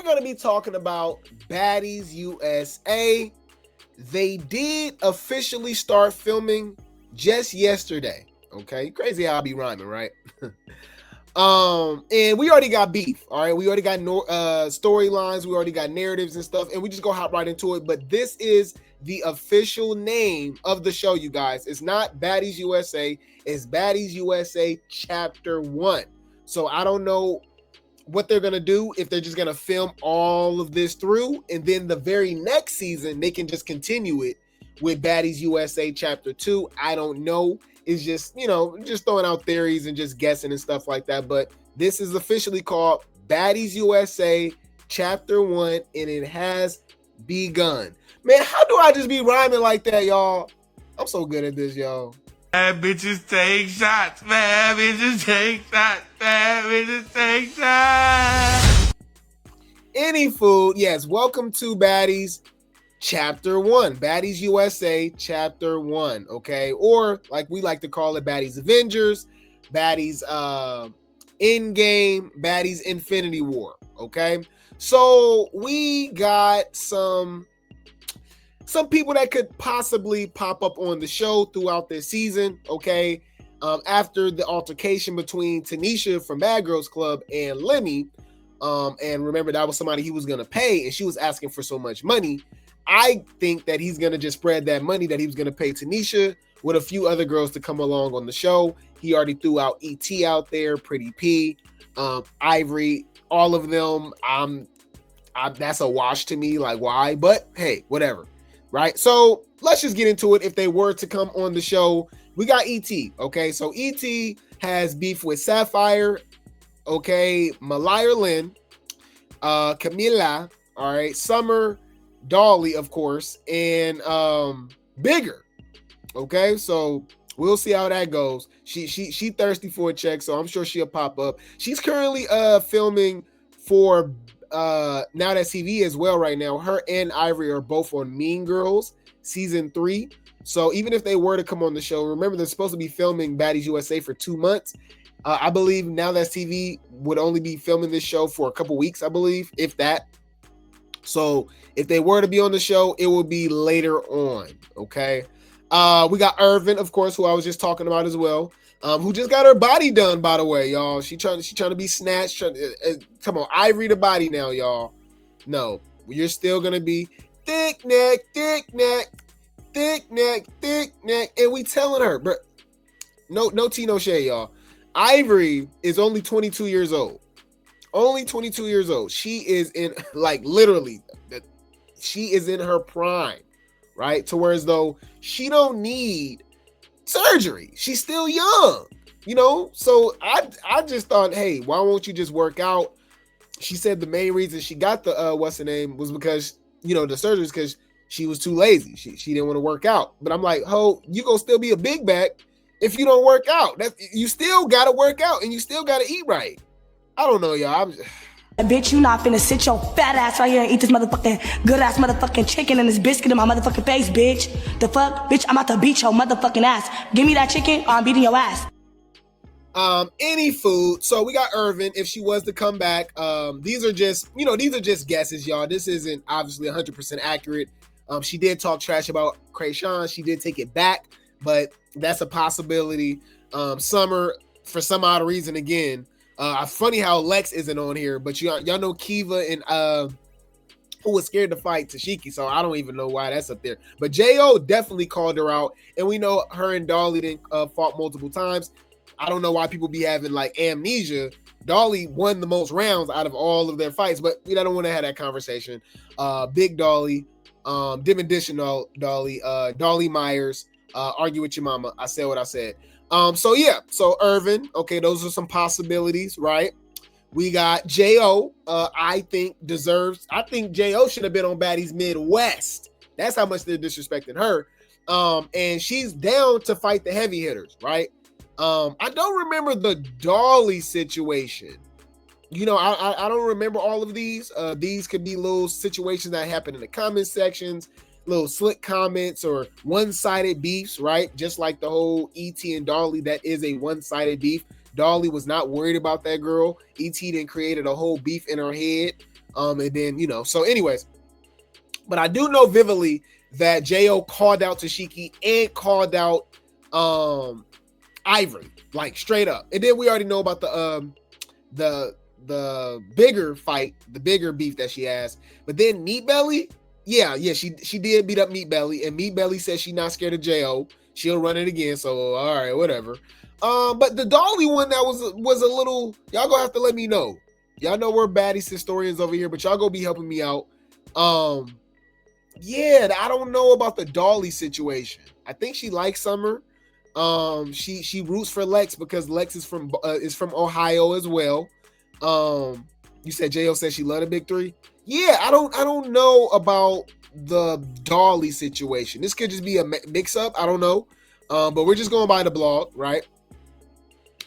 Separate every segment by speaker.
Speaker 1: we're going to be talking about Baddies USA. They did officially start filming just yesterday. Okay, crazy how I be rhyming, right? And we already got beef. All right, we already got storylines, we already got narratives and stuff, and we just go hop right into it. But this is the official name of the show, you guys. It's not Baddies USA, it's Baddies USA Chapter 1. So I don't know what they're gonna do, if they're just gonna film all of this through, and then the very next season they can just continue it with Baddies USA Chapter 2. I don't know. It's just, just throwing out theories and just guessing and stuff like that. But this is officially called Baddies USA Chapter 1, and it has begun. Man, how do I just be rhyming like that, y'all? I'm so good at this, y'all.
Speaker 2: Bad bitches take shots. Bad bitches take shots. Bad bitches take shots.
Speaker 1: Any food. Yes, welcome to Baddies Chapter 1. Baddies USA Chapter 1, okay? Or, like we like to call it, Baddies Avengers, Baddies Endgame, Baddies Infinity War, okay? So, we got some people that could possibly pop up on the show throughout this season, okay? After the altercation between Tanisha from Bad Girls Club and Lemmy, and remember that was somebody he was going to pay, and she was asking for so much money. I think that he's going to just spread that money that he was going to pay Tanisha with a few other girls to come along on the show. He already threw out ET out there, Pretty P, Ivori, all of them. That's a wash to me, like why? But hey, whatever. Right, so let's just get into it. If they were to come on the show, we got ET. Okay, so ET has beef with Sapphire, okay, Malaya Lynn, Camila, all right, Summer, Dolly, of course, and Bigger. Okay, so we'll see how that goes. She thirsty for a check, so I'm sure she'll pop up. She's currently filming for Now That TV as well right now. Her and Ivori are both on Mean Girls season 3. So even if they were to come on the show, remember they're supposed to be filming Baddies USA for 2 months. I believe Now That TV would only be filming this show for a couple weeks, I believe, if that. So if they were to be on the show, it will be later on. Okay. We got Irvin, of course, who I was just talking about as well. Who just got her body done, by the way, y'all. She trying to be snatched. Come on, Ivori the body now, y'all. No, you're still gonna be thick neck, and we telling her, but no tea, no shade, y'all. Ivori is only 22 years old. Only 22 years old. She is in, like, literally, she is in her prime, right? To where as though she don't need surgery. She's still young, so I just thought, hey, why won't you just work out? She said the main reason she got the what's the name was because the surgery is because she was too lazy. She didn't want to work out. But I'm like, you gonna still be a big back if you don't work out. You still gotta work out and you still gotta eat right. I don't know, y'all.
Speaker 3: Bitch, you not finna sit your fat ass right here and eat this motherfucking good ass motherfucking chicken and this biscuit in my motherfucking face, bitch. The fuck? Bitch, I'm about to beat your motherfucking ass. Give me that chicken or I'm beating your ass.
Speaker 1: Any food. So we got Irvin. If she was to come back, these are just guesses, y'all. This isn't obviously 100% accurate. She did talk trash about Krayshawn. She did take it back, but that's a possibility. Summer, for some odd reason, again, funny how Lex isn't on here, but y'all know Kiva and who was scared to fight Tashiki, so I don't even know why that's up there. But J.O. definitely called her out, and we know her and Dolly didn't fought multiple times. I don't know why people be having like amnesia. Dolly won the most rounds out of all of their fights, but we don't want to have that conversation. Big Dolly, Dim and Dish and Dolly, Dolly Myers, Argue With Your Mama. I said what I said. So Irvin, okay, those are some possibilities, right? We got J.O. I think J.O. should have been on Baddies Midwest. That's how much they're disrespecting her. And she's down to fight the heavy hitters, right? I don't remember the Dolly situation. I don't remember all of these. These could be little situations that happen in the comment sections, little slick comments or one-sided beefs, right? Just like the whole ET and Dolly, that is a one-sided beef. Dolly was not worried about that girl. ET then created a whole beef in her head. And then, you know, so anyways, but I do know vividly that Jo called out Tashiki and called out Ivori, like straight up. And then we already know about the bigger fight, the bigger beef that she has. But then Meat Belly, she did beat up Meat Belly, and Meat Belly says she's not scared of Jo. She'll run it again. So all right, whatever. But the Dolly one, that was a little, y'all gonna have to let me know. Y'all know we're baddies historians over here, but y'all gonna be helping me out. Yeah, I don't know about the Dolly situation. I think she likes Summer. She roots for Lex because Lex is from Ohio as well. You said Jo said she loved the big three. Yeah, I don't know about the Dolly situation. This could just be a mix up. I don't know. But we're just going by the blog, right?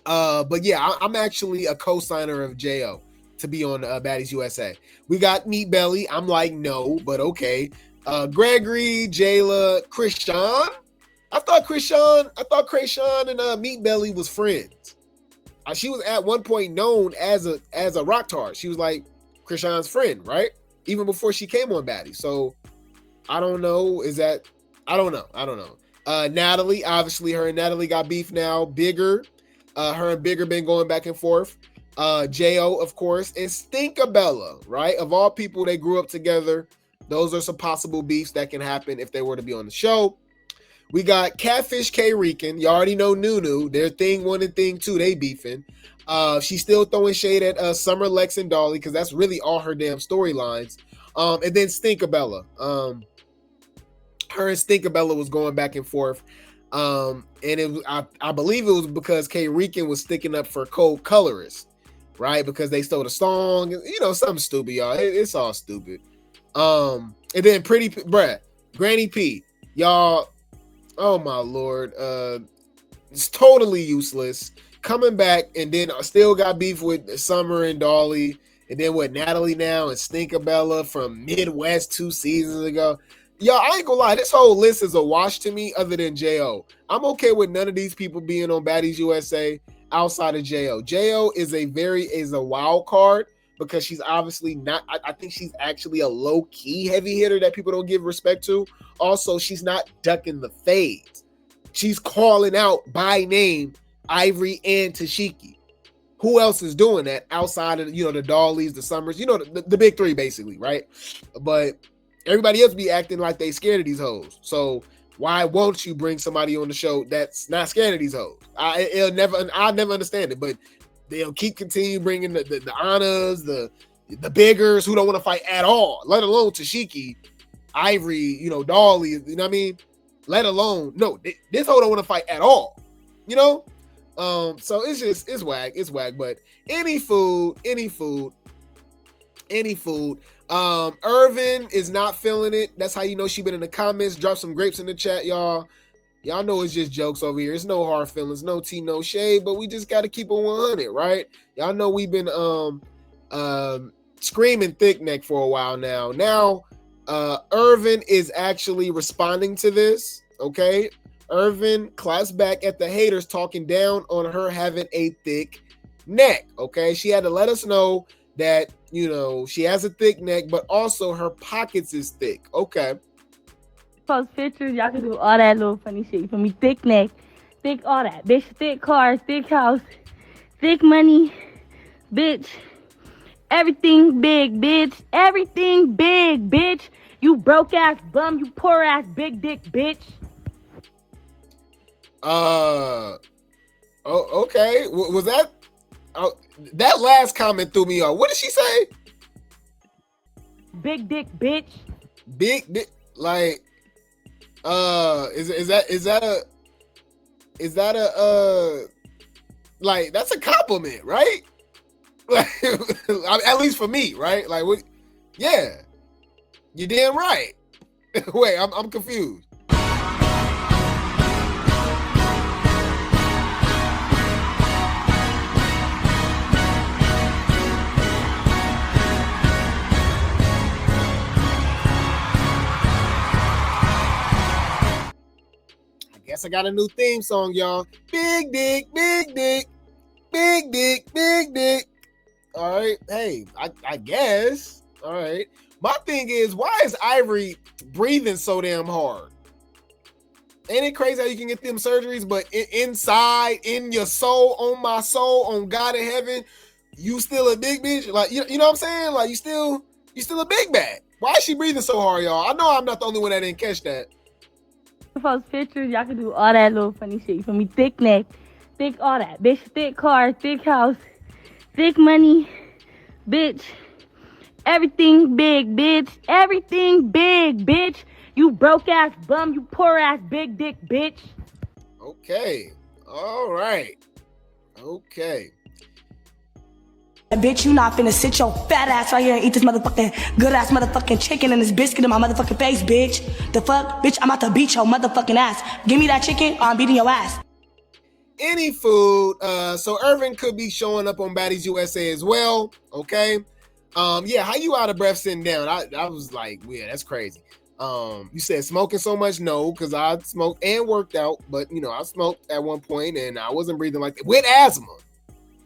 Speaker 1: But yeah, I'm actually a co-signer of Jo to be on Baddies USA. We got Meat Belly. I'm like, no, but okay. Gregory, Jayla, Krishan. I thought Krishan and Meat Belly was friends. She was at one point known as a rock tart. She was like Krishan's friend, right? Even before she came on Baddies. So I don't know. I don't know. Natalie, obviously her and Natalie got beef now. Bigger. Her and Bigger been going back and forth. Jo, of course, and Stinkabella, right? Of all people, they grew up together. Those are some possible beefs that can happen if they were to be on the show. We got Catfish K Rican. You already know Nunu. Their thing 1 and thing 2, they beefing. She's still throwing shade at Summer, Lex, and Dolly because that's really all her damn storylines. And then Stinkabella. Her and Stinkabella was going back and forth. And it was, I believe it was because K Rican was sticking up for Cold Colorist, right? Because they stole the song, you know, something stupid, y'all. It's all stupid. And then Granny P, y'all. Oh my Lord. It's totally useless. Coming back and then still got beef with Summer and Dolly. And then with Natalie now and Stinkabella from Midwest 2 seasons ago. Y'all, I ain't gonna lie. This whole list is a wash to me other than Jo. I'm okay with none of these people being on Baddies USA outside of Jo. Jo is a wild card because she's obviously not, I think she's actually a low-key heavy hitter that people don't give respect to. Also, she's not ducking the fades. She's calling out by name Ivori and Tashiki. Who else is doing that outside of, the Dollys, the Summers, the big three basically, right? But everybody else be acting like they scared of these hoes. So why won't you bring somebody on the show that's not scared of these hoes? I'll never understand it, but they'll keep continuing bringing the Annas, the biggers who don't want to fight at all, let alone Tashiki, Ivori, Dolly, you know what I mean? Let alone, no, this hoe don't want to fight at all, So it's whack, but any food. Irvin is not feeling it. That's how you know she been in the comments. Drop some grapes in the chat, y'all. Y'all know it's just jokes over here. It's no hard feelings, no tea, no shade, but we just got to keep it 100, right? Y'all know we've been screaming thick neck for a while now. Now, Irvin is actually responding to this, okay? Irvin claps back at the haters talking down on her having a thick neck, okay? She had to let us know that, she has a thick neck, but also her pockets is thick, okay?
Speaker 4: Post pictures, y'all can do all that little funny shit for me. Thick neck, thick all that, bitch. Thick cars, thick house, thick money, bitch. Everything big, bitch. Everything big, bitch. You broke ass bum, you poor ass big dick, bitch.
Speaker 1: Oh, okay. Was that? That last comment threw me off. What did she say?
Speaker 4: Big dick, bitch.
Speaker 1: Big dick, like. Is that a like, that's a compliment, right? Like, at least for me, right? Like, what? Yeah, you damn right. Wait, I'm confused. Guess I got a new theme song, y'all. Big dick, big dick, big dick, big dick. All right, hey, I guess. All right. My thing is, why is Ivori breathing so damn hard? Ain't it crazy how you can get them surgeries, but inside, in your soul, on God in heaven, you still a big bitch? Like, you know what I'm saying? Like, you still a big bag. Why is she breathing so hard, y'all? I know I'm not the only one that didn't catch that.
Speaker 4: Post pictures, y'all can do all that little funny shit. You feel me? Thick neck, thick all that, bitch. Thick car, thick house, thick money, bitch. Everything big, bitch. Everything big, bitch. You broke ass bum, you poor ass big dick, bitch.
Speaker 1: Okay. All right. Okay.
Speaker 3: Bitch, you not finna sit your fat ass right here and eat this motherfucking good ass motherfucking chicken and this biscuit in my motherfucking face, bitch. The fuck? Bitch, I'm about to beat your motherfucking ass. Give me that chicken or I'm beating your ass.
Speaker 1: Any food. So Irvin could be showing up on Baddies USA as well. Okay. Yeah, how you out of breath sitting down? I was like, yeah, that's crazy. You said smoking so much? No, because I smoked and worked out, but you know, I smoked at one point and I wasn't breathing like that. With asthma.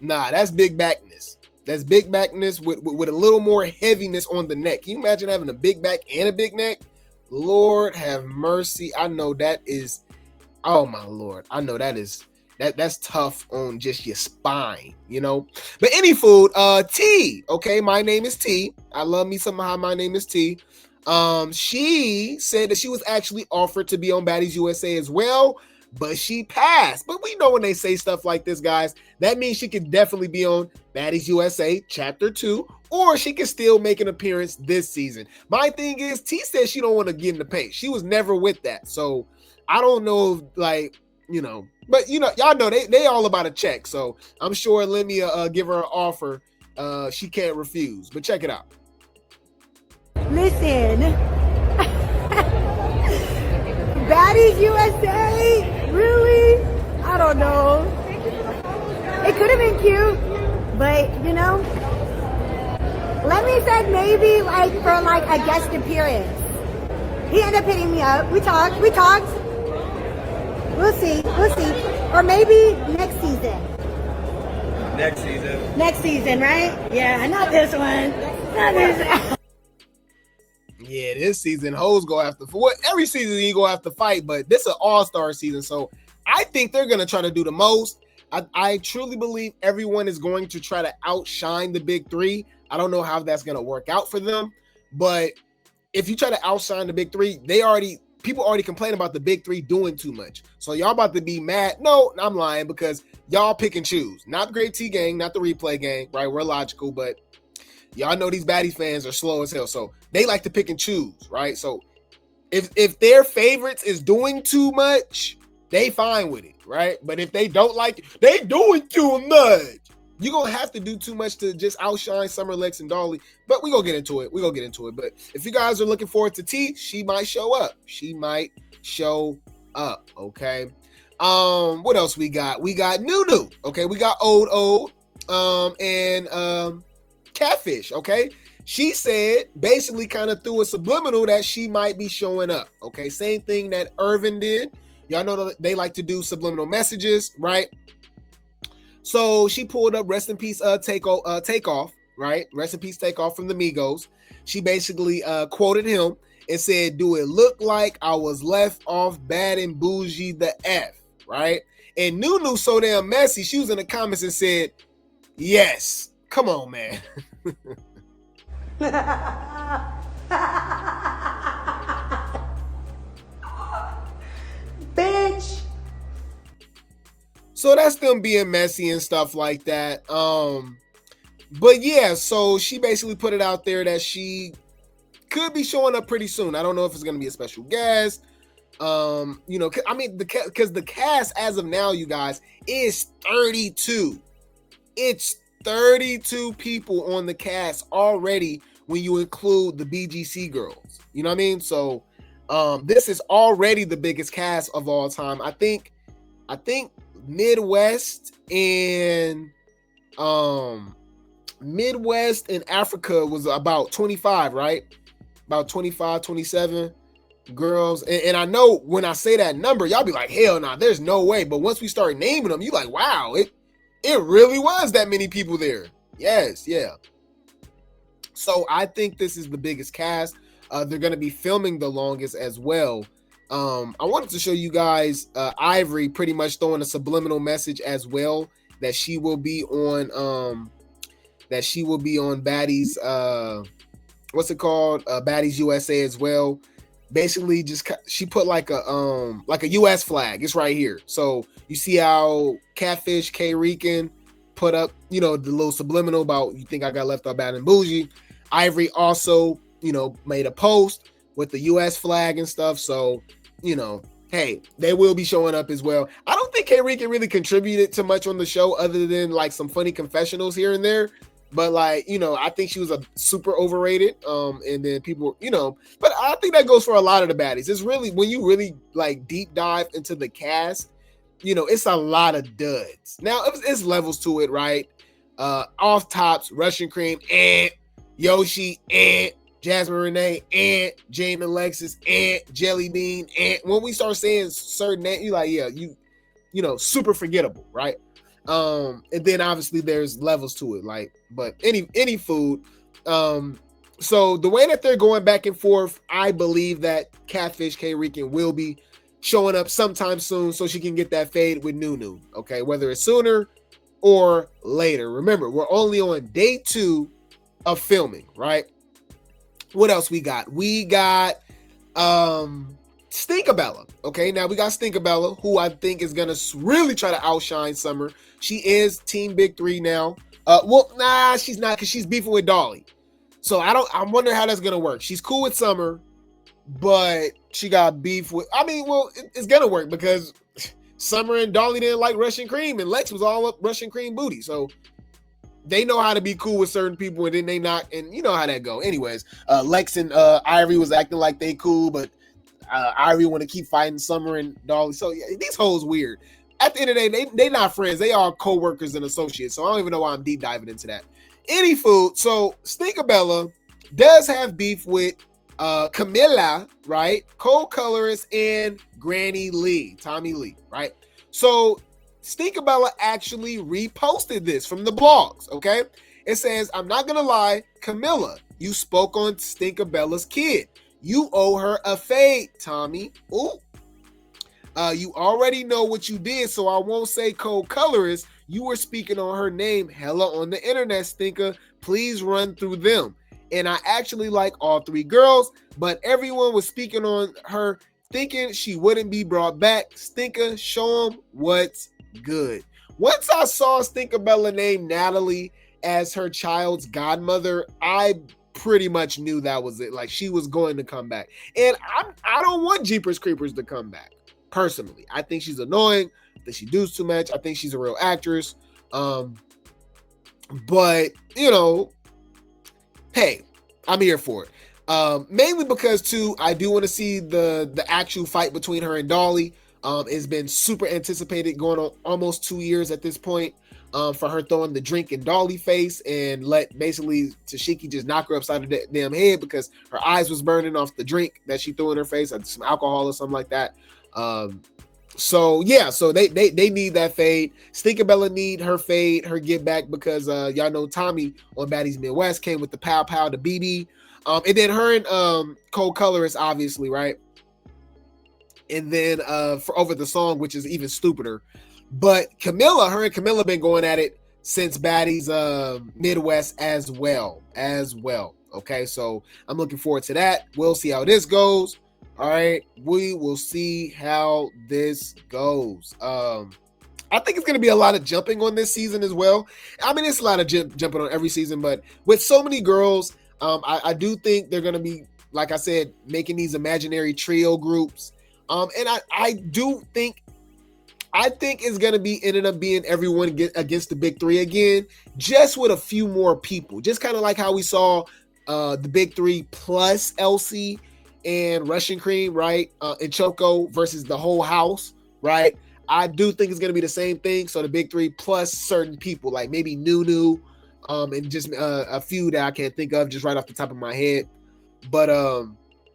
Speaker 1: Nah, that's big backness. That's big backness with a little more heaviness on the neck. Can you imagine having a big back and a big neck? Lord have mercy. I know that is, oh my Lord. I know that's tough on just your spine, you know. But any food, T. Okay, my name is T. I love me somehow. My name is T. She said that she was actually offered to be on Baddies USA as well, but she passed. But we know when they say stuff like this, guys, that means she could definitely be on Baddies USA Chapter 2, or she can still make an appearance this season. My thing is, T said she don't want to get in the paint. She was never with that. So I don't know if, like, you know, but you know, y'all know they all about a check. So I'm sure let me give her an offer. She can't refuse, but check it out.
Speaker 5: Listen, Baddies USA, really? I don't know. It could have been cute, but you know, let me say maybe like for like a guest appearance. He ended up hitting me up. We talked. We'll see. Or maybe next season. Next season, right? Yeah, not this one. Not this.
Speaker 1: Yeah, this season, hoes go after for what every season you go have to fight, but this is an all-star season, so I think they're gonna try to do the most. I truly believe everyone is going to try to outshine the big three. I don't know how that's gonna work out for them, but if you try to outshine the big three, people already complain about the big three doing too much. So y'all about to be mad. No, I'm lying because y'all pick and choose. Not the Great T gang, not the replay gang, right? We're logical, but y'all know these Baddies fans are slow as hell. So they like to pick and choose, right? So if their favorites is doing too much, they fine with it, right? But if they don't like it, they doing too much. You're going to have to do too much to just outshine Summer, Lex, and Dolly. But we're going to get into it. But if you guys are looking forward to T, she might show up. Okay? What else we got? We got Nunu. Okay? We got Old, and Catfish. Okay? She said, basically kind of threw a subliminal that she might be showing up. Okay? Same thing that Irvin did. Y'all know that they like to do subliminal messages, right? So she pulled up Rest in Peace Takeoff, right? Rest in Peace Takeoff from the Migos. She basically quoted him and said, "Do it look like I was left off bad and bougie the F," right? And Nunu so damn messy, she was in the comments and said, "Yes." Come on, man.
Speaker 5: Bitch.
Speaker 1: So that's them being messy and stuff like that. But yeah, so she basically put it out there that she could be showing up pretty soon. I don't know if it's going to be a special guest. You know, I mean, because the cast as of now, you guys, is 32. It's 32 people on the cast already when you include the BGC girls. You know what I mean? So this is already the biggest cast of all time. I think Midwest and Africa was about 25, right? About 25, 27 girls. And I know when I say that number, y'all be like, hell nah, there's no way. But once we start naming them, you like, wow, it really was that many people there. Yes, yeah. So I think this is the biggest cast. They're going to be filming the longest as well. I wanted to show you guys Ivori pretty much throwing a subliminal message as well that she will be on Baddies what's it called? Baddies USA as well. Basically just she put like a US flag. It's right here. So you see how Catfish K Rican put up, you know, the little subliminal about you think I got left out bad and bougie. Ivori also, you know, made a post with the US flag and stuff. So, you know, hey, they will be showing up as well. I don't think K Rican really contributed too much on the show other than like some funny confessionals here and there. But like, you know, I think she was a super overrated. And then people, you know, but I think that goes for a lot of the baddies. It's really when you really like deep dive into the cast, you know, it's a lot of duds. Now it's levels to it, right? Off tops, Russian Cream, and Yoshi, and Jasmine Renee, and Jane Alexis, and Jelly Bean, and when we start saying certain names, you like, yeah, you know, super forgettable, right? And then obviously there's levels to it, like, but any food. So the way that they're going back and forth, I believe that Catfish K Rican will be showing up sometime soon so she can get that fade with Nunu. Okay, whether it's sooner or later. Remember, we're only on day 2 of filming, right? What else we got? We got Stinkabella. Okay, now we got Stinkabella, who I think is gonna really try to outshine Summer. She is Team Big 3 now. Well, nah, she's not, because she's beefing with Dolly. So I'm wondering how that's gonna work. She's cool with Summer, but she got beef with, I mean, well, it's gonna work because Summer and Dolly didn't like Russian Cream, and Lex was all up Russian Cream booty. So they know how to be cool with certain people, and then they not, and you know how that go. Anyways, Lex and Ivori was acting like they cool, but Ivori want to keep fighting Summer and Dolly. So yeah, these hoes weird. At the end of the day, they not friends. They are co-workers and associates. So I don't even know why I'm deep diving into that. Any food. So Stinkabella does have beef with Camilla, right? Co-colorist and Granny Lee, Tommy Lee, right? So Stinkabella actually reposted this from the blogs, okay? It says, I'm not gonna lie, Camilla, you spoke on Stinkabella's kid. You owe her a fade, Tommy. Ooh. You already know what you did, so I won't say co-colorist. You were speaking on her name hella on the internet, Stinka. Please run through them. And I actually like all 3 girls, but everyone was speaking on her thinking she wouldn't be brought back. Stinka, show them what's good. Once I saw Stinkabella name Natalie as her child's godmother, I pretty much knew that was it. Like, she was going to come back. And I don't want Jeepers Creepers to come back. Personally, I think she's annoying. I think she does too much. I think she's a real actress. But you know, hey, I'm here for it. Mainly because too, I do want to see the actual fight between her and Dolly. It's been super anticipated, going on almost 2 years at this point. For her throwing the drink in Dolly face and let basically Tashiki just knock her upside the damn head because her eyes was burning off the drink that she threw in her face, like some alcohol or something like that. So yeah, so they need that fade. Stinkabella need her fade, her get back, because y'all know Tommy on Baddies Midwest came with the pow pow, the BB, and then her and co-colorist, obviously, right? And then for over the song, which is even stupider. But her and Camilla been going at it since Baddies Midwest as well. Okay, so I'm looking forward to that. We'll see how this goes. All right, we will see how this goes. I think it's going to be a lot of jumping on this season as well. I mean, it's a lot of jumping on every season, but with so many girls, I do think they're going to be, like I said, making these imaginary trio groups. And I think it's going to be ended up being everyone against the big 3 again, just with a few more people. Just kind of like how we saw the big 3 plus Elsie and Russian Cream, right? And Choco versus the whole house, right? I do think it's going to be the same thing. So the big 3 plus certain people, like maybe Nunu, and just a few that I can't think of just right off the top of my head. But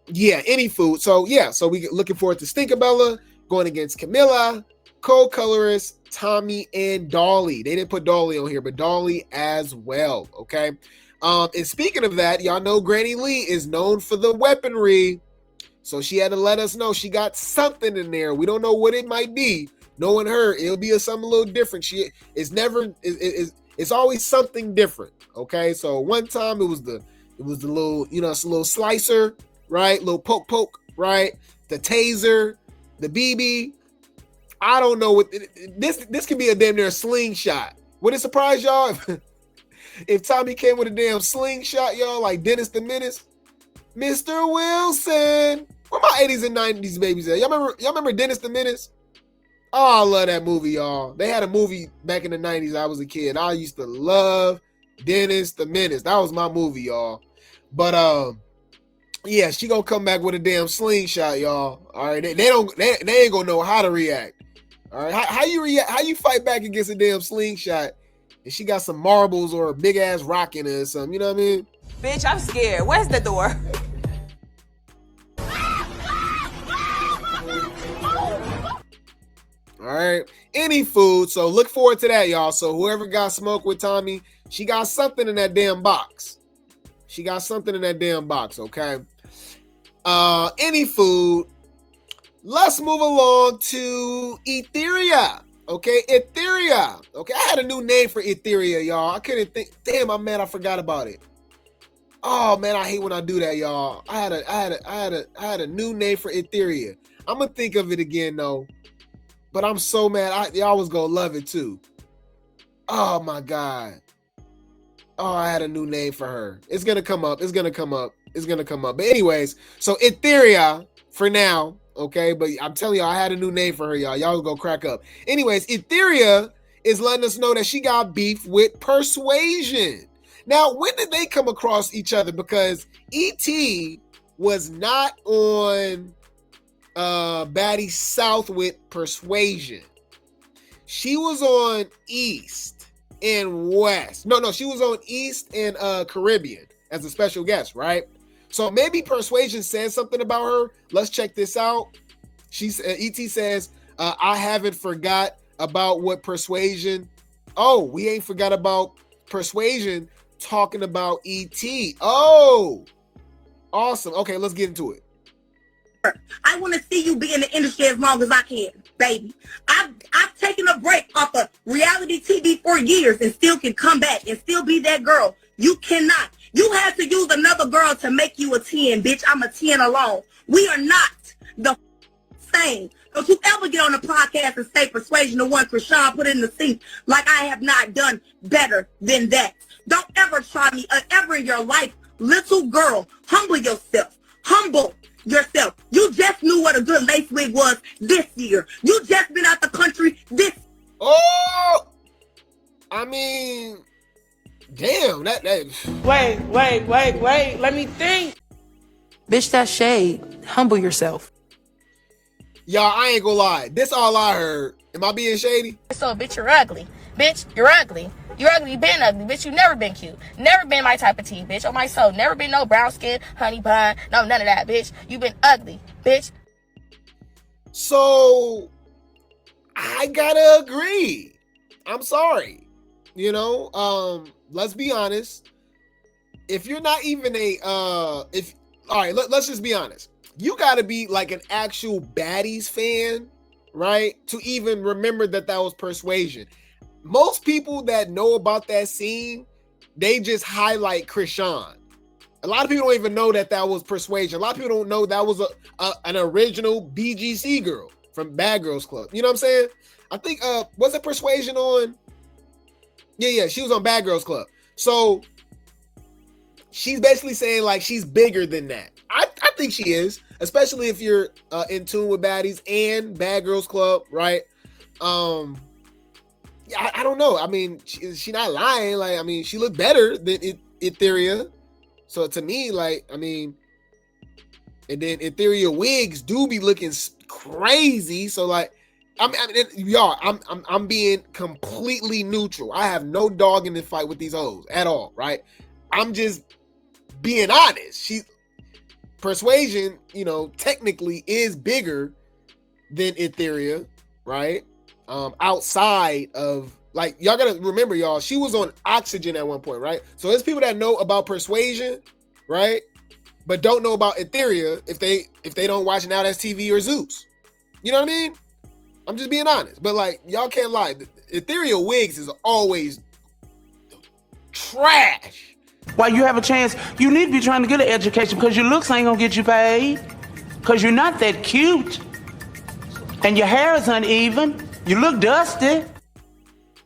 Speaker 1: yeah, any food. So yeah, so we looking forward to Stinkabella going against Camilla, co-colorist Tommy, and Dolly. They didn't put Dolly on here, but Dolly as well. Okay. And speaking of that, y'all know Granny Lee is known for the weaponry. So she had to let us know she got something in there. We don't know what it might be. Knowing her, it'll be something a little different. It's always something different. Okay. So one time it was the little, it's a little slicer, right? Little poke, right? The taser, the BB. I don't know what this could be a damn near slingshot. Would it surprise y'all if Tommy came with a damn slingshot, y'all, like Dennis the Menace? Mr. Wilson. Where my 80s and 90s babies at? Y'all remember Dennis the Menace? Oh, I love that movie, y'all. They had a movie back in the 90s. I was a kid. I used to love Dennis the Menace. That was my movie, y'all. But yeah, she gonna come back with a damn slingshot, y'all. All right, they ain't gonna know how to react. All right, how you react? How you fight back against a damn slingshot? And she got some marbles or a big ass rock in her or something. You know what I mean?
Speaker 6: Bitch, I'm scared. Where's the door?
Speaker 1: All right. Any food. So look forward to that, y'all. So whoever got smoked with Tommy, she got something in that damn box. Okay. Any food. Let's move along to Etheria. Okay, Etheria. Okay, I had a new name for Etheria, y'all. I couldn't think. Damn, I'm mad I forgot about it. Oh man, I hate when I do that, y'all. I had a new name for Etheria. I'm gonna think of it again though. But I'm so mad. Y'all was gonna love it too. Oh my God. Oh, I had a new name for her. It's gonna come up. But anyways, so Etheria for now. Okay, but I'm telling y'all, I had a new name for her, y'all. Y'all go crack up. Anyways, Etheria is letting us know that she got beef with Persuasion. Now, when did they come across each other? Because ET was not on Baddies South with Persuasion. She was on East and West. No, she was on East and Caribbean as a special guest, right? So maybe Persuasion said something about her. Let's check this out. ET says, I haven't forgot about what Persuasion. Oh, we ain't forgot about Persuasion talking about ET. Oh, awesome. Okay, let's get into it.
Speaker 7: I want to see you be in the industry as long as I can, baby. I've taken a break off of reality TV for years and still can come back and still be that girl. You cannot. You had to use another girl to make you a 10, bitch. I'm a 10 alone. We are not the same. Don't you ever get on the podcast and say Persuasion the one Krishan put in the sink like I have not done better than that. Don't ever try me ever in your life. Little girl, humble yourself. Humble yourself. You just knew what a good lace wig was this year. You just been out the country this.
Speaker 1: Oh, I mean, damn, that.
Speaker 6: Wait. Let me think. Bitch, that's shade. Humble yourself.
Speaker 1: Y'all, I ain't gonna lie. This all I heard. Am I being shady?
Speaker 8: So, bitch, you're ugly. Bitch, you're ugly. You're ugly. You been ugly. Bitch, you never been cute. Never been my type of tea, bitch. On my soul. Never been no brown skin, honey bun. No, none of that, bitch. You been ugly, bitch.
Speaker 1: So, I gotta agree. I'm sorry. Let's be honest. If you're not even let's just be honest. You gotta be like an actual Baddies fan, right? To even remember that was Persuasion. Most people that know about that scene, they just highlight Krishan. A lot of people don't even know that was Persuasion. A lot of people don't know that was an original BGC girl from Bad Girls Club. You know what I'm saying? I think, was it Persuasion on? Yeah, she was on Bad Girls Club. So she's basically saying like she's bigger than that. I think she is, especially if you're in tune with Baddies and Bad Girls Club, right? I don't know. I mean, she not lying. Like, I mean, she looked better than Etheria. So to me, like, I mean, and then Etheria wigs do be looking crazy. So like, y'all, I'm being completely neutral. I have no dog in the fight with these hoes at all, right? I'm just being honest. Persuasion, technically is bigger than Etheria, right? outside of, like, y'all gotta remember, y'all, she was on oxygen at one point, right? So there's people that know about Persuasion, right, but don't know about Etheria if they don't watch Now That's TV or Zeus. You know what I mean? I'm just being honest. But like, y'all can't lie. Ethereal wigs is always trash.
Speaker 9: While you have a chance, you need to be trying to get an education, because your looks ain't gonna get you paid. Because you're not that cute. And your hair is uneven. You look dusty.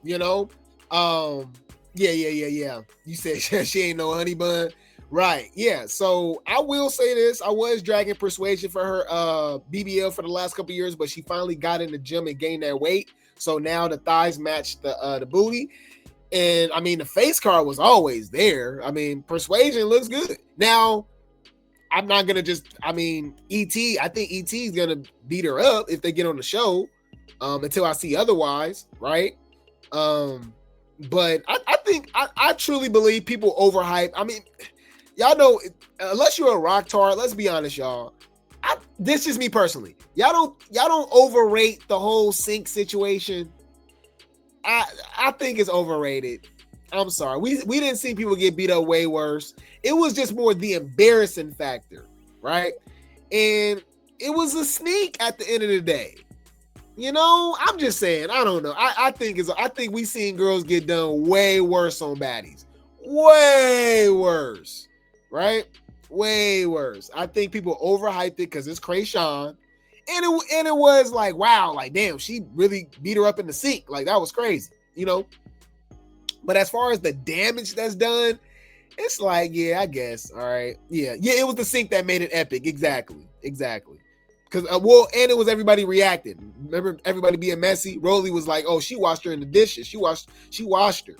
Speaker 1: You know? Yeah. You said she ain't no honey bun. Right. Yeah. So I will say this. I was dragging Persuasion for her BBL for the last couple years, but she finally got in the gym and gained that weight. So now the thighs match the booty. And I mean, the face card was always there. I mean, Persuasion looks good. Now, I'm not going to just, I think ET is going to beat her up if they get on the show until I see otherwise. Right. But I truly believe people overhype. I mean, y'all know, unless you're a rock tart, let's be honest, y'all. This is me personally. Y'all don't overrate the whole Sync situation. I think it's overrated. I'm sorry. We didn't see people get beat up way worse. It was just more the embarrassing factor, right? And it was a sneak at the end of the day. You know, I'm just saying, I don't know. I think we seen girls get done way worse on Baddies. Way worse. Right? Way worse. I think people overhyped it because it's Krayshawn. And it was like, wow, like, damn, she really beat her up in the sink. Like, that was crazy, you know? But as far as the damage that's done, it's like, yeah, I guess. All right. Yeah, it was the sink that made it epic. Exactly. Because, and it was everybody reacting. Remember everybody being messy? Rolly was like, oh, she washed her in the dishes. She washed her.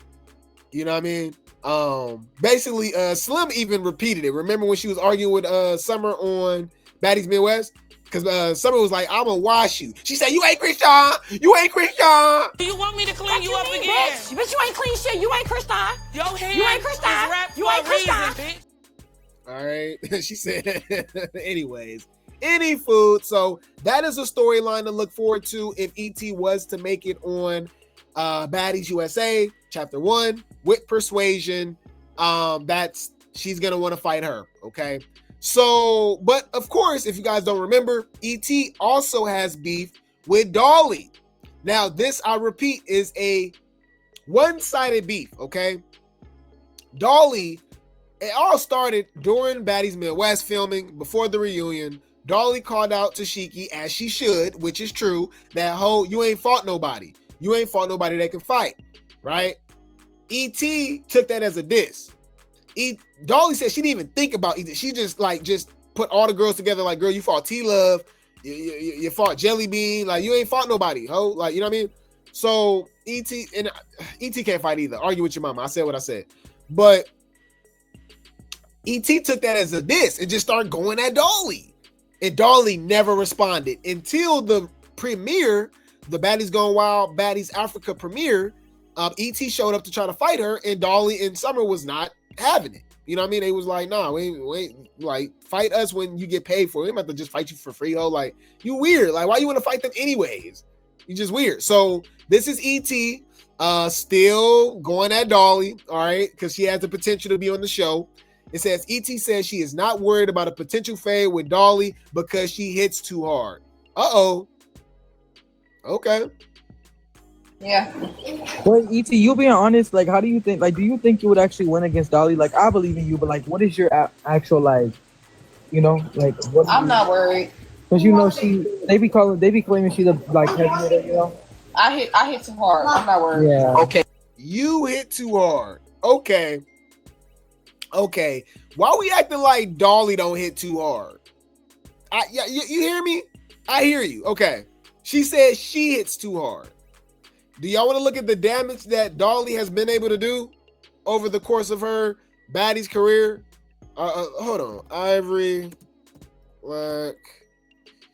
Speaker 1: You know what I mean? Basically, Slim even repeated it. Remember when she was arguing with Summer on Baddies Midwest? Because Summer was like, I'm gonna wash you. She said, you ain't Christian. You ain't Christian.
Speaker 10: Do you want me to clean you up again?
Speaker 3: Bitch, you ain't clean shit. You ain't Christian.
Speaker 10: Your hair
Speaker 3: You ain't Christian.
Speaker 10: is wrapped
Speaker 3: You ain't
Speaker 10: for a reason,
Speaker 3: Christian.
Speaker 10: bitch.
Speaker 1: All right. She said, anyways, any food. So that is a storyline to look forward to if ET was to make it on Baddies USA Chapter 1 with Persuasion. She's gonna want to fight her. Okay. So, but of course, if you guys don't remember, ET also has beef with Dolly. Now, this, I repeat, is a one-sided beef, okay? Dolly, it all started during Baddies Midwest filming, before the reunion. Dolly called out to Shiki, as she should, which is true, that whole, you ain't fought nobody. You ain't fought nobody that can fight, right? ET took that as a diss. Dolly said she didn't even think about it. She just put all the girls together. Like, girl, you fought T-Love, you fought Jelly Bean. Like, you ain't fought nobody, ho. Like, you know what I mean? So ET can't fight either. Argue with your mama. I said what I said, but ET took that as a diss and just started going at Dolly, and Dolly never responded until the premiere, the Baddies Gone Wild Baddies Africa premiere. ET showed up to try to fight her, and Dolly and Summer was not having it. You know what I mean? They was like, nah, we ain't like, fight us when you get paid for it. We might have to just fight you for free. Oh, like, you weird. Like, why you want to fight them anyways? You just weird. So this is ET still going at Dolly, all right, because she has the potential to be on the show. It says ET says she is not worried about a potential fade with Dolly because she hits too hard. Okay.
Speaker 11: Yeah.
Speaker 12: Wait, ET, you being honest, like, how do you think, like, do you think you would actually win against Dolly? Like, I believe in you, but, like, what is your actual, like, you know, like, what?
Speaker 11: I'm not worried.
Speaker 12: Because, you know, they be claiming she's a, like, heavy hitter, you know?
Speaker 11: I hit too hard. I'm not worried.
Speaker 12: Yeah.
Speaker 1: Okay. You hit too hard. Okay. Why we acting like Dolly don't hit too hard? You hear me? I hear you. Okay. She said she hits too hard. Do y'all want to look at the damage that Dolly has been able to do over the course of her Baddies career? Hold on. Ivory Black.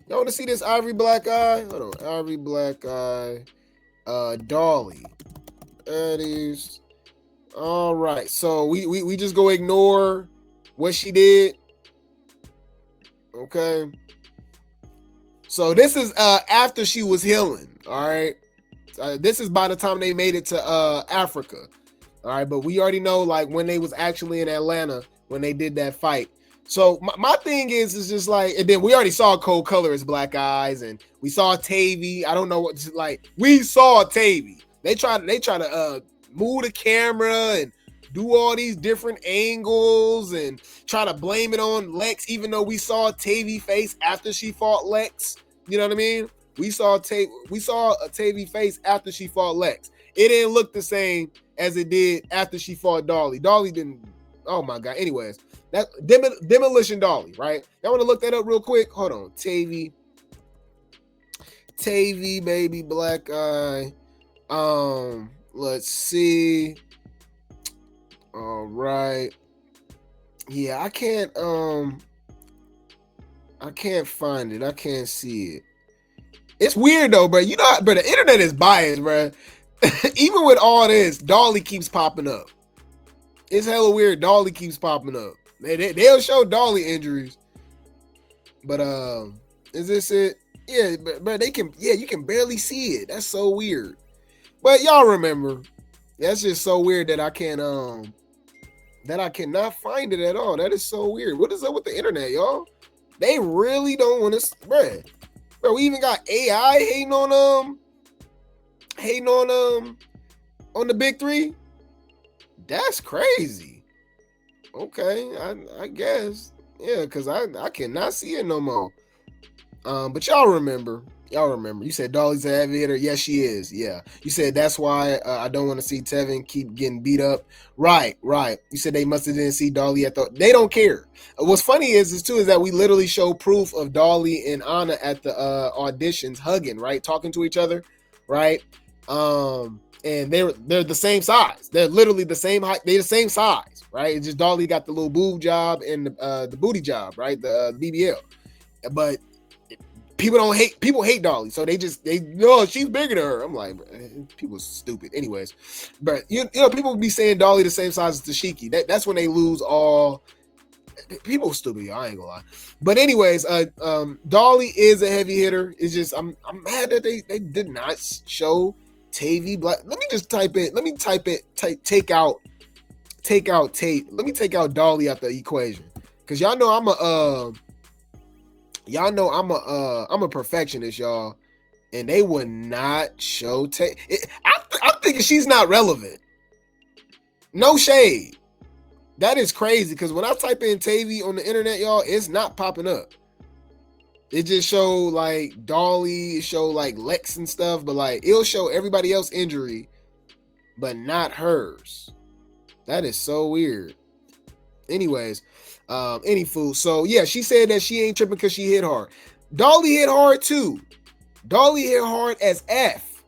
Speaker 1: Y'all want to see this Ivory Black Eye? Hold on. Ivory Black Eye. Dolly. Baddies. All right. So we just go ignore what she did. Okay. So this is after she was healing. All right. This is by the time they made it to Africa. All right, but we already know like when they was actually in Atlanta when they did that fight. So my thing is just like, and then we already saw Cold Color as Black Eyes, and we saw Tavy. I don't know what, like, we saw Tavy. They try to move the camera and do all these different angles and try to blame it on Lex, even though we saw Tavy face after she fought Lex. You know what I mean? We saw a Tavy face after she fought Lex. It didn't look the same as it did after she fought Dolly. Dolly didn't. Oh my God. Anyways, that Demolition Dolly, right? Y'all want to look that up real quick? Hold on. Tavy, baby, Black Eye. Let's see. All right. Yeah, I can't find it. I can't see it. It's weird though, bro. You know, but the internet is biased, bro. Even with all this, Dolly keeps popping up. It's hella weird. Dolly keeps popping up. They'll show Dolly injuries, but is this it? Yeah, but they can. Yeah, you can barely see it. That's so weird. But y'all remember, that's just so weird that I can't that I cannot find it at all. That is so weird. What is up with the internet, y'all? They really don't want to, bro. We even got AI hating on the big three. That's crazy. Okay, I guess. Yeah, because I cannot see it no more. But y'all remember. You said Dolly's a heavy hitter. Yes, she is. Yeah. You said that's why I don't want to see Tevin keep getting beat up. Right. You said they must have didn't see Dolly at the. They don't care. What's funny is that we literally show proof of Dolly and Anna at the auditions hugging, right, talking to each other, right. And they're the same size. They're literally the same height. They're the same size, right. It's just Dolly got the little boob job and the booty job, right, the BBL, but. People hate Dolly, so they know she's bigger than her. I'm like, people stupid. Anyways, but you know, people be saying Dolly the same size as Tashiki. That's when they lose all. People stupid, I ain't gonna lie. But anyways, Dolly is a heavy hitter. It's just I'm mad that they did not show Tavy Black. Let me just type it. Let me type it. Take out Tate. Let me take out Dolly out the equation, because y'all know I'm a perfectionist, y'all, and they would not show Tate. I'm thinking she's not relevant. No shade. That is crazy, because when I type in Tavy on the internet, y'all, it's not popping up. It just show like Dolly, it show like Lex and stuff, but like it'll show everybody else injury, but not hers. That is so weird. Anyways. Anywho, so yeah, she said that she ain't tripping because she hit hard. Dolly hit hard too. Dolly hit hard as F.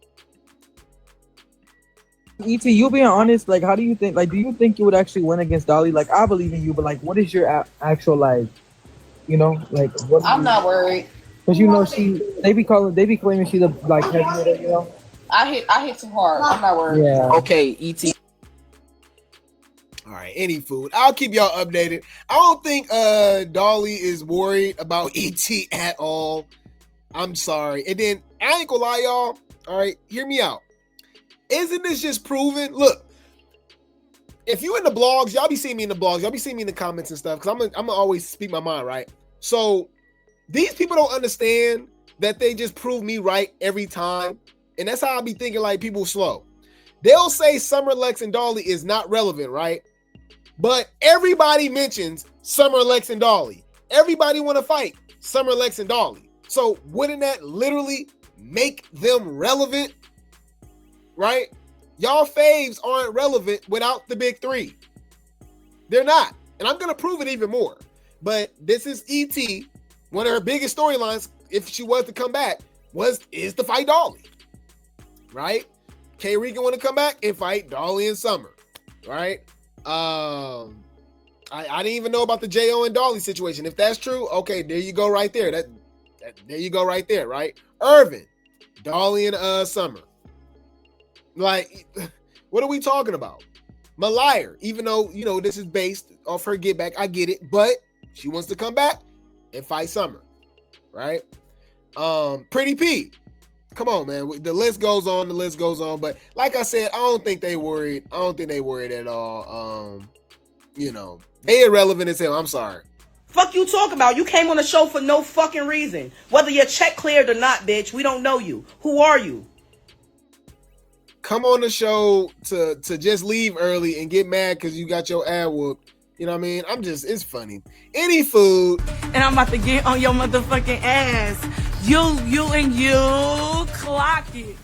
Speaker 12: ET, you being honest, like, how do you think? Like, do you think you would actually win against Dolly? Like, I believe in you, but like, what is your actual like, you know, like? What
Speaker 11: I'm not worried.
Speaker 12: Because you know they be claiming she's a like heavy hitter, you know.
Speaker 11: I hit too hard. I'm not worried.
Speaker 12: Yeah.
Speaker 6: Okay, ET.
Speaker 1: All right, any food. I'll keep y'all updated. I don't think Dolly is worried about ET at all. I'm sorry. And then I ain't gonna lie, y'all. All right, hear me out. Isn't this just proven? Look, if you in the blogs, y'all be seeing me in the blogs, y'all be seeing me in the comments and stuff, because I'm gonna always speak my mind, right? So these people don't understand that they just prove me right every time. And that's how I be thinking, like, people slow. They'll say Summer, Lex, and Dolly is not relevant, right? But everybody mentions Summer, Lex, and Dolly. Everybody want to fight Summer, Lex, and Dolly. So wouldn't that literally make them relevant? Right? Y'all faves aren't relevant without the big three. They're not. And I'm going to prove it even more. But this is ET. One of her biggest storylines, if she was to come back, is to fight Dolly. Right? K. Regan want to come back and fight Dolly and Summer. Right? I didn't even know about the J.O. and Dolly situation. If that's true, okay, there you go right there. There you go right there, right? Irvin, Dolly and Summer. Like, what are we talking about? Malire, even though, you know, this is based off her get back, I get it, but she wants to come back and fight Summer, right? Pretty P, Come on, man. The list goes on. The list goes on. But like I said, I don't think they worried. I don't think they worried at all. You know, they irrelevant as hell. I'm sorry.
Speaker 13: Fuck you talking about? You came on the show for no fucking reason. Whether your check cleared or not, bitch, we don't know you. Who are you?
Speaker 1: Come on the show to just leave early and get mad because you got your ad whooped. You know what I mean? It's funny. Any food.
Speaker 14: And I'm about to get on your motherfucking ass. You and you clock it.